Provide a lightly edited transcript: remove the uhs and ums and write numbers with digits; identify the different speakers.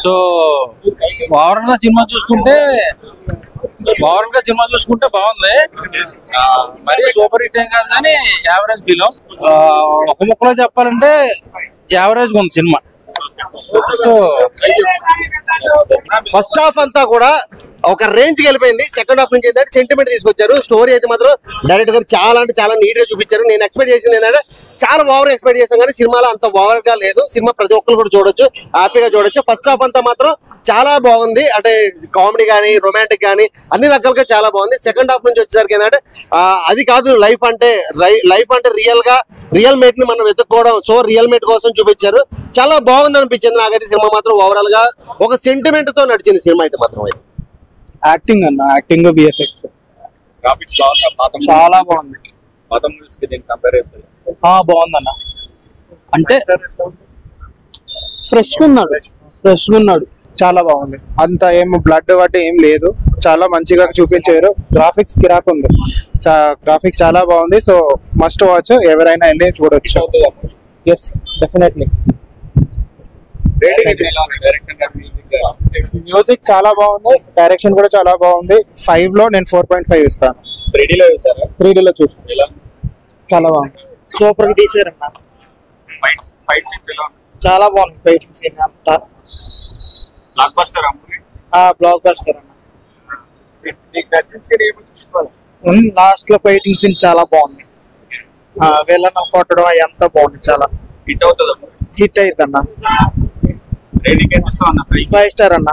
Speaker 1: So overall గా cinema చూసుకుంటే బాగుంది. మరీ సూపర్ హిట్ ఏం కాదు కానీ యావరేజ్ ఫిలిం. ఒక ముక్కలో చెప్పాలంటే యావరేజ్ ఉంది సినిమా. సో
Speaker 2: ఫస్ట్ హాఫ్ అంతా కూడా ఒక రేంజ్ కి వెళ్ళిపోయింది. సెకండ్ హాఫ్ నుంచి ఏంటంటే సెంటిమెంట్ తీసుకొచ్చారు. స్టోరీ అయితే మాత్రం డైరెక్టర్ గారు చాలా అంటే చాలా నీట్ గా చూపించారు. నేను ఎక్స్పెక్ట్ చేసింది ఏంటంటే చాలా ఓవర్ ఎక్స్పెక్ట్ చేసాం కానీ సినిమాలో అంత ఓవర్ గా లేదు. సినిమా ప్రతి ఒక్కరు కూడా చూడొచ్చు, హ్యాపీగా చూడొచ్చు. ఫస్ట్ హాఫ్ అంతా మాత్రం చాలా బాగుంది. అంటే కామెడీ కానీ రొమాంటిక్ కానీ అన్ని రకాలుగా చాలా బాగుంది. సెకండ్ హాఫ్ నుంచి వచ్చేసరికి ఏంటంటే అది కాదు లైఫ్ అంటే రియల్ మేట్ ని మనం వెతుక్కోవడం. సో రియల్ మేట్ కోసం చూపించారు. చాలా బాగుంది అనిపించింది నాకైతే. సినిమా మాత్రం ఓవరాల్ గా ఒక సెంటిమెంట్ తో నడిచింది సినిమా అయితే మాత్రం.
Speaker 3: యాక్టింగ్ అన్న, యాక్టింగ్ విఎఫ్ఎక్స్ చాలా బాగుంది. బాగుందన్న. అంటే ఫ్రెష్ గా ఉన్నాడు. చాలా బాగుంది. అంత ఏం బ్లడ్ బట్టి ఏం లేదు. చాలా మంచిగా చూపించారు. గ్రాఫిక్స్ కిరాక్ ఉంది. గ్రాఫిక్స్ చాలా బాగుంది. సో మస్ట్ వాచ్, ఎవరైనా వెళ్ళి చూడొచ్చు. Yes definitely. మ్యూజిక్ చాలా బాగుంది, డైరెక్షన్ కూడా చాలా బాగుంది. 5 లో నేను 4.5 ఇస్తాను. 3Dలో చూసాను. చాలా బాగుంది.
Speaker 4: సూపర్ గా తీసారన్న. చాలా బాగుంది ఫైటింగ్ సీన్ అంతా. బ్లాక్ బస్టర్ అన్న. లాస్ట్ లో ఫైటింగ్ సీన్ చాలా బాగుంది. వీళ్ళని కొట్టడం అంతా బాగుంది. చాలా హిట్ అవుతుంది అన్న. 5 స్టార్ అన్న.